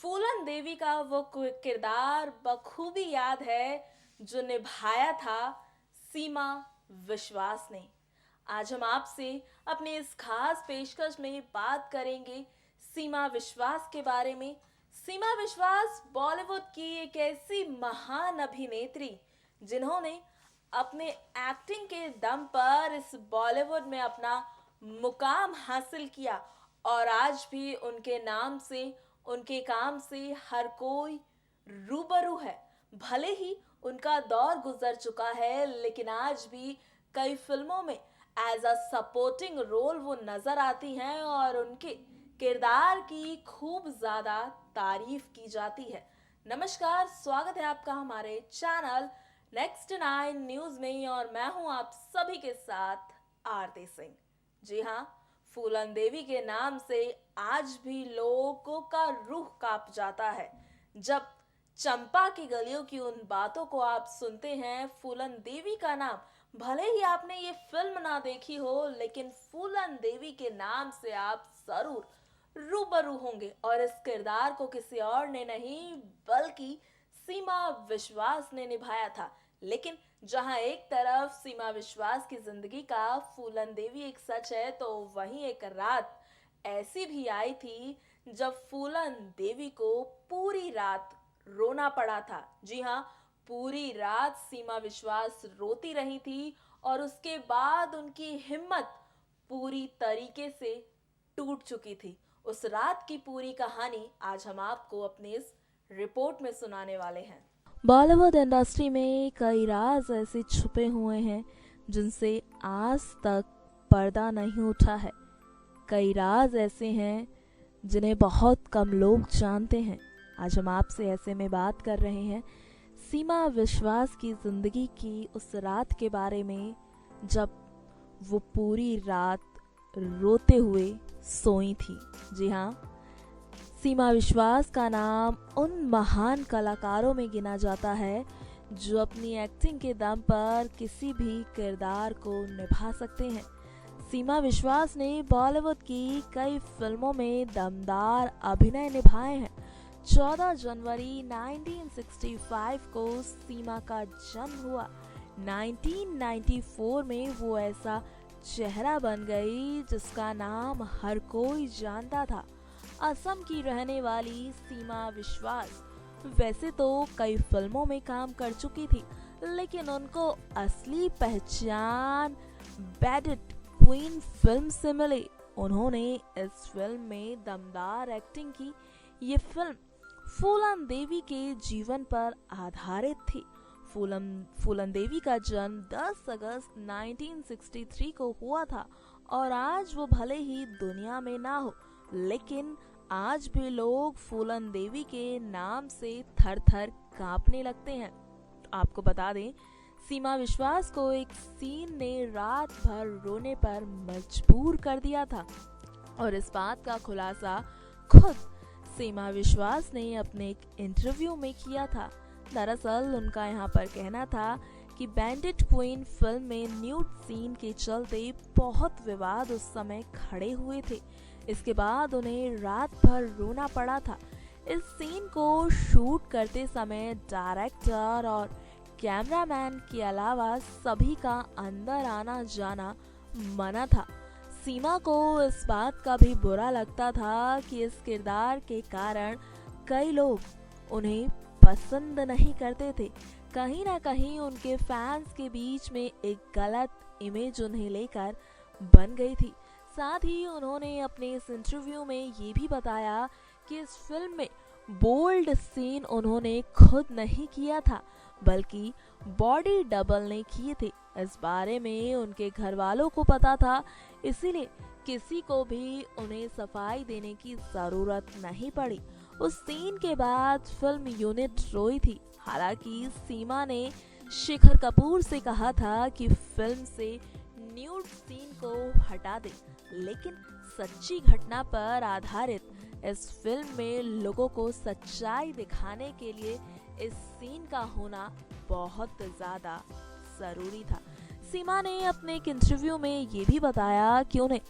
फूलन देवी का वो किरदार बखूबी याद है जो निभाया था सीमा विश्वास ने। आज हम आपसे अपने इस खास पेशकश में बात करेंगे सीमा विश्वास के बारे में। सीमा विश्वास बॉलीवुड की एक ऐसी महान अभिनेत्री जिन्होंने अपने एक्टिंग के दम पर इस बॉलीवुड में अपना मुकाम हासिल किया और आज भी उनके नाम से, उनके काम से हर कोई रूबरू है। भले ही उनका दौर गुजर चुका है, लेकिन आज भी कई फिल्मों में एज अ सपोर्टिंग रोल वो नजर आती हैं और उनके किरदार की खूब ज्यादा तारीफ की जाती है। नमस्कार, स्वागत है आपका हमारे चैनल नेक्स्ट 9 न्यूज में और मैं हूं आप सभी के साथ आरती सिंह। जी हाँ, फूलन देवी के नाम से आज भी लोगों का रूह कांप जाता है जब चंपा की गलियों की उन बातों को आप सुनते हैं। फूलन देवी का नाम, भले ही आपने ये फिल्म ना देखी हो, लेकिन फूलन देवी के नाम से आप जरूर रूबरू होंगे और इस किरदार को किसी और ने नहीं बल्कि सीमा विश्वास ने निभाया था। लेकिन जहां एक तरफ सीमा विश्वास की जिंदगी का फूलन देवी एक सच है, तो वहीं एक रात ऐसी भी आई थी जब फूलन देवी को पूरी रात रोना पड़ा था। जी हाँ, पूरी रात सीमा विश्वास रोती रही थी और उसके बाद उनकी हिम्मत पूरी तरीके से टूट चुकी थी। उस रात की पूरी कहानी आज हम आपको अपने इस रिपोर्ट में सुनाने वाले हैं। बॉलीवुड इंडस्ट्री में कई राज ऐसे छुपे हुए हैं जिनसे आज तक पर्दा नहीं उठा है। कई राज ऐसे हैं जिन्हें बहुत कम लोग जानते हैं। आज हम आपसे ऐसे में बात कर रहे हैं सीमा विश्वास की जिंदगी की उस रात के बारे में जब वो पूरी रात रोते हुए सोई थी। जी हाँ, सीमा विश्वास का नाम उन महान कलाकारों में गिना जाता है जो अपनी एक्टिंग के दम पर किसी भी किरदार को निभा सकते हैं। सीमा विश्वास ने बॉलीवुड की कई फिल्मों में दमदार अभिनय निभाए हैं। 14 जनवरी 1965 को सीमा का जन्म हुआ। 1994 में वो ऐसा चेहरा बन गई जिसका नाम हर कोई जानता था। असम की रहने वाली सीमा विश्वास वैसे तो कई फिल्मों में काम कर चुकी थी, लेकिन उनको असली पहचान बैडेड क्वीन फिल्म से मिली। उन्होंने इस फिल्म में दमदार एक्टिंग की। ये फिल्म फूलन देवी के जीवन पर आधारित थी। फूलन देवी का जन्म 10 अगस्त 1963 को हुआ था और आज वो भले ही दुनिया में ना हो, लेकिन आज भी लोग फूलन देवी के नाम से थर थर कांपने लगते हैं। आपको बता दें, सीमा विश्वास को एक सीन ने रात भर रोने पर मजबूर कर दिया था और इस बात का खुलासा खुद सीमा विश्वास ने अपने एक इंटरव्यू में किया था। दरअसल उनका यहाँ पर कहना था कि बैंडिट क्वीन फिल्म में न्यूड सीन के चलते बहुत विवाद उस समय खड़े हुए थे। इसके बाद उन्हें रात भर रोना पड़ा था। इस सीन को शूट करते समय डायरेक्टर और कैमरामैन के अलावा सभी का अंदर आना जाना मना था। सीमा को इस बात का भी बुरा लगता था कि इस किरदार के कारण कई लोग उन्हें पसंद नहीं करते थे। कहीं ना कहीं उनके फैंस के बीच में एक गलत इमेज उन्हें लेकर बन गई थी। साथ ही उन्होंने अपने इस इंटरव्यू में ये भी बताया कि इस फिल्म में बोल्ड सीन उन्होंने खुद नहीं किया था, बल्कि बॉडी डबल ने किए थे। इस बारे में उनके घर वालों को पता था, इसीलिए किसी को भी उन्हें सफाई देने की जरूरत नहीं पड़ी। उस सीन के बाद फिल्म यूनिट रोई थी। हालांकि सीमा ने शेखर कपूर से कहा था कि फिल्म से न्यूड सीन को हटा दे, लेकिन सच्ची घटना पर आधारित इस फिल्म में लोगों को सच्चाई दिखाने के लिए इस सीन का होना बहुत ज्यादा जरूरी था। सीमा ने अपने एक इंटरव्यू में ये भी बताया कि उन्हें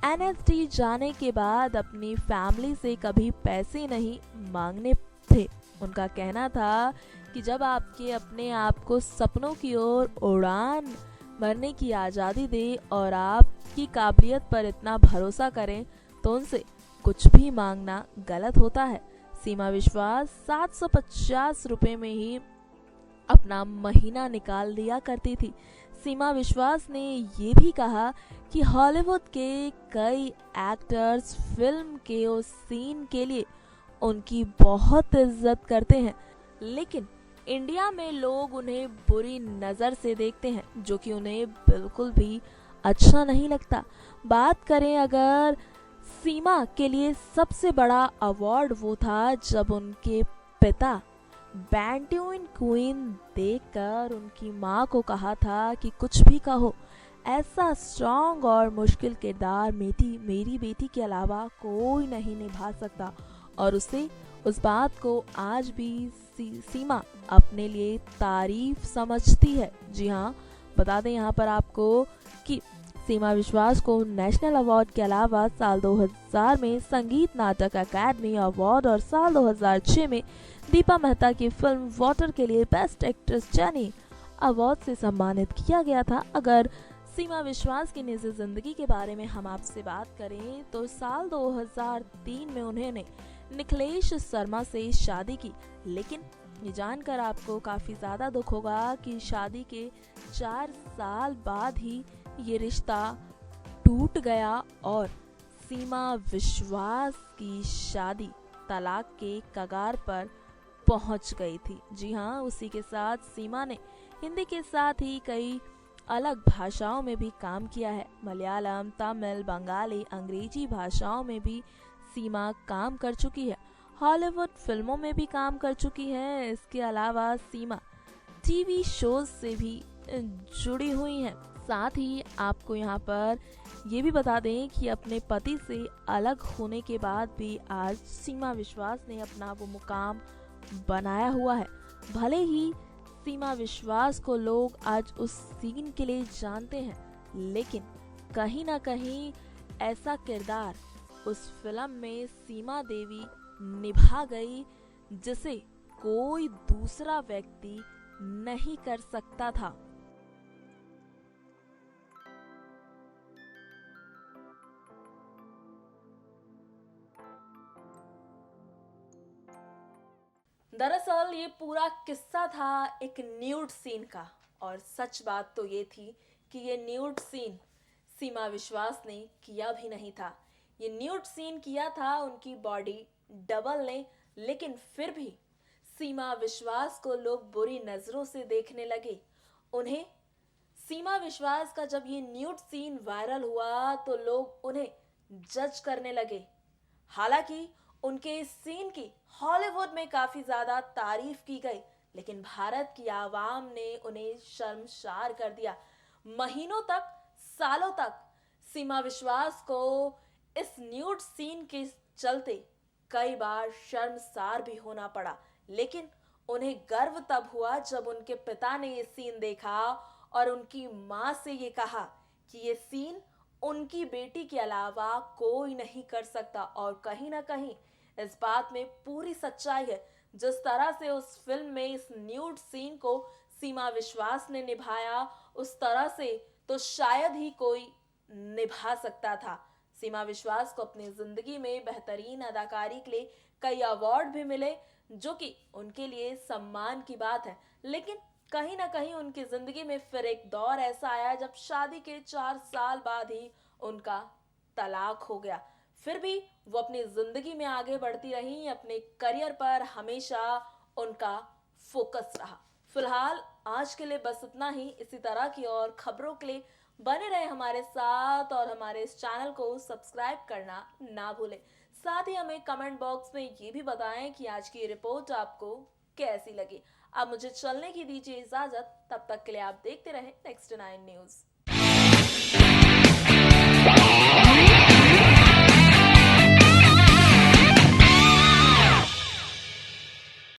एनएसडी जाने के बाद अपनी फैमिली से कभी पैसे नहीं मांगने थे। उनका कहना था कि जब आपके अपने आप को सपनों की ओर उड़ान भरने की आज़ादी दे और आपकी काबिलियत पर इतना भरोसा करें तो उनसे कुछ भी मांगना गलत होता है। सीमा विश्वास 750 रुपए में ही अपना महीना निकाल दिया करती थी। सीमा विश्वास ने ये भी कहा कि हॉलीवुड के कई एक्टर्स फिल्म के उस सीन के लिए उनकी बहुत इज्जत करते हैं, लेकिन इंडिया में लोग उन्हें बुरी नज़र से देखते हैं, जो कि उन्हें बिल्कुल भी अच्छा नहीं लगता। बात करें अगर सीमा के लिए सबसे बड़ा अवार्ड वो था जब उनके पिता बैंटूइन क्वीन देखकर उनकी माँ को कहा था कि कुछ भी कहो, ऐसा स्ट्रॉन्ग और मुश्किल किरदार मेरी बेटी के अलावा कोई नहीं निभा सकता। और उसे उस बात को आज भी सीमा अपने लिए तारीफ समझती है। जी हाँ, बता दें यहाँ पर आपको कि सीमा विश्वास को नेशनल अवार्ड के अलावा साल 2000 में संगीत नाटक अकादमी अवार्ड और साल 2006 में दीपा मेहता की फिल्म वाटर के लिए बेस्ट एक्ट्रेस जैनी अवार्ड से सम्मानित किया गया था। अगर सीमा विश्वास की निजी जिंदगी के बारे में हम आपसे बात करें तो साल 2003 में उन्होंने निखिलेश शर्मा से शादी की, लेकिन ये जानकर आपको काफ़ी ज़्यादा दुख होगा कि शादी के 4 साल बाद ही ये रिश्ता टूट गया और सीमा विश्वास की शादी तलाक के कगार पर पहुंच गई थी। जी हाँ, उसी के साथ सीमा ने हिंदी के साथ ही कई अलग भाषाओं में भी काम किया है। मलयालम, तमिल, बंगाली, अंग्रेजी भाषाओं में भी सीमा काम कर चुकी है। हॉलीवुड फिल्मों में भी काम कर चुकी है। इसके अलावा सीमा टीवी शोज से भी जुड़ी हुई हैं। साथ ही आपको यहाँ पर ये भी बता दें कि अपने पति से अलग होने के बाद भी आज सीमा विश्वास ने अपना वो मुकाम बनाया हुआ है। भले ही सीमा विश्वास को लोग आज उस सीन के लिए जानते हैं, लेकिन कहीं ना कहीं ऐसा किरदार उस फिल्म में सीमा देवी निभा गई जिसे कोई दूसरा व्यक्ति नहीं कर सकता था। दरअसल ये पूरा किस्सा था एक न्यूड सीन का, और सच बात तो ये थी कि ये न्यूड सीन सीमा विश्वास ने किया भी नहीं था। ये न्यूड सीन किया था उनकी बॉडी डबल ने, लेकिन फिर भी सीमा विश्वास को लोग बुरी नजरों से देखने लगे। उन्हें सीमा विश्वास का जब ये न्यूड सीन वायरल हुआ तो लोग उन्हें जज करने लगे। हालांकि उनके इस सीन की हॉलीवुड में काफी ज्यादा तारीफ की गई, लेकिन भारत की आवाम ने उन्हें शर्मसार कर दिया। महीनों तक, सालों तक सीमा विश्वास को इस न्यूड सीन के चलते कई बार शर्मसार भी होना पड़ा, लेकिन उन्हें गर्व तब हुआ जब उनके पिता ने ये सीन देखा और उनकी माँ से ये कहा कि ये सीन उनकी बेटी के अलावा कोई नहीं कर सकता। और कहीं ना कहीं इस बात में पूरी सच्चाई है। जिस तरह से उस फिल्म में इस न्यूड सीन को सीमा विश्वास ने निभाया, उस तरह से तो शायद ही कोई निभा सकता था। सीमा विश्वास को अपनी जिंदगी में बेहतरीन अदाकारी के लिए कई अवार्ड भी मिले, जो कि उनके लिए सम्मान की बात है। लेकिन कहीं ना कहीं उनकी जिंदगी में फिर एक दौर ऐसा आया जब शादी के 4 साल बाद ही उनका तलाक हो गया। फिर भी वो अपनी जिंदगी में आगे बढ़ती रही, अपने करियर पर हमेशा उनका फोकस रहा। फिलहाल आज के लिए बस इतना ही। इसी तरह की और खबरों के लिए बने रहे हमारे साथ और हमारे इस चैनल को सब्सक्राइब करना ना भूलें। साथ ही हमें कमेंट बॉक्स में ये भी बताएं कि आज की रिपोर्ट आपको कैसी लगी। अब मुझे चलने की दीजिए इजाजत, तब तक के लिए आप देखते रहें नेक्स्ट 9 न्यूज़।